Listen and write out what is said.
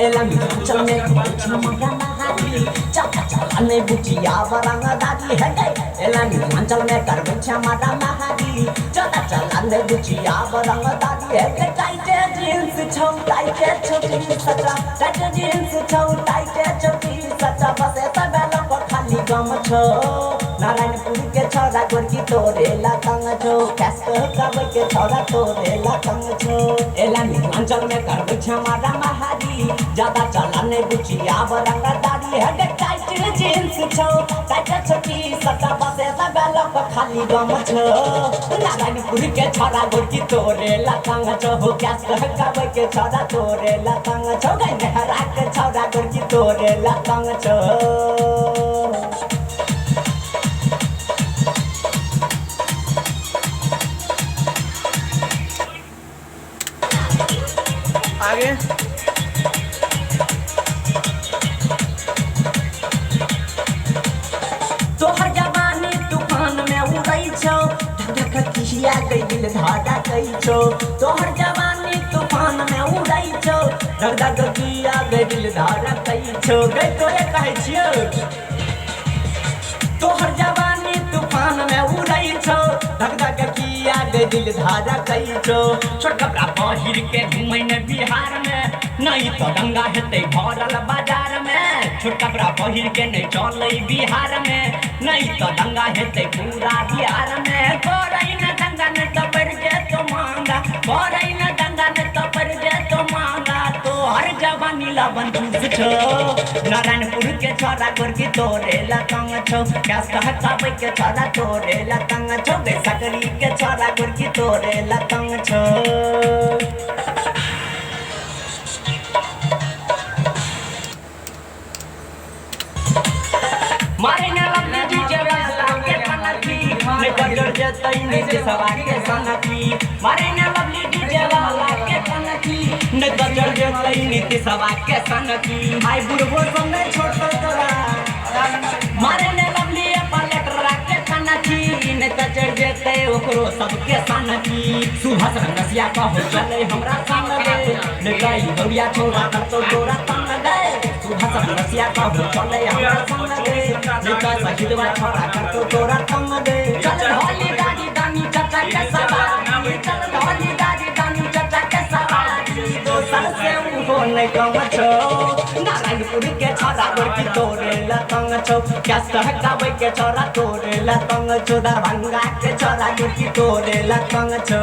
Alamy चल में कुछ मगा महारी चल चल ने बुचिया बरंग दादी है गई एलामी चल में कर बिछा माता महारी चल चल ने बुचिया बरंग दादी है गई टाइट जींस छौ टाइट छोटी सचा टाइट जींस छौ टाइट छोटी सचा बस सब लोग खाली गम छो नारायणपुर के छोरा गोरकी तोरे लतंग छो कैस्ट कब के छोरा तोरे लतंग छो एलामी अंचल में कर बिछा माता महारी ज्यादा चलाने बुचिया बरंग दादी है टाइट जींस छो टाइट छोटी सटा बसे सब लोग खाली गम छो नारायणपुर के छोरा गोरकी तोरे लतंग छो कैस्ट कब के छोरा तोरे लतंग छो गहरा के छोरा गोरकी तोरे लतंग छो आगे तोहर जवानी तूफान में उड़ै छौ धक खिसिया गई दिल धागा कई छौ तोहर जवानी तूफान में उड़ै छौ धक खिसिया गई दिल धागा कई छौ गई तोरे कहै छियौ तोहर जवानी तूफान में उड़ै छौ धक खिसिया गई दिल धागा कई छौ छोट कपड़ा पहिर के घुमै ने बिहार में नहीं तो दंगा हेतै भरल बाजार में छोट कपड़ा पहिर के नहीं चलै बिहार में नहीं तो दंगा हेतै पूरा बिहार में कोरै न दंगा न तो बढ़ जे तो मांगा कोरै न दंगा न तो बढ़ जे तो मांगा तो हर जवानी लबन चूस छो नारायणपुर के छोरा गोरकी तोरे लतंग छो कैस कहताबै के छोरा तोरे लतंग छो बेसकरी के छोरा गोरकी तोरे लतंग छो मारे न लपने डीजे वाला के कनकी ने गजर जतई ने सवा के सनकी मारे न लपने डीजे वाला के कनकी ने गजर जतई ने सवा के सनकी आई बुढ़बो संगे छोड़ तोरा मारे न लपने पलट के कनकी ने गजर जतई ओकरो सबके सनकी सुभाष रंगसिया कहो चले हमरा संग ने गई गौरिया छोरा तो तोरा संग गए सुभाष रंगसिया कहो चले हमरा संग निका सहिदवा छोरा तो तोरा संग दे चल होली दादी दानी चाचा के सवारी चल होली दादी दानी चाचा के सवारी दोसर से उहो नहीं कम छो नारायणपुर के छोरा गोरकी तोरे लतंग छो कैस कहताबै के छोरा तोरे लतंग छो दरभंगा के छोरा गोरकी तोरे लतंग छो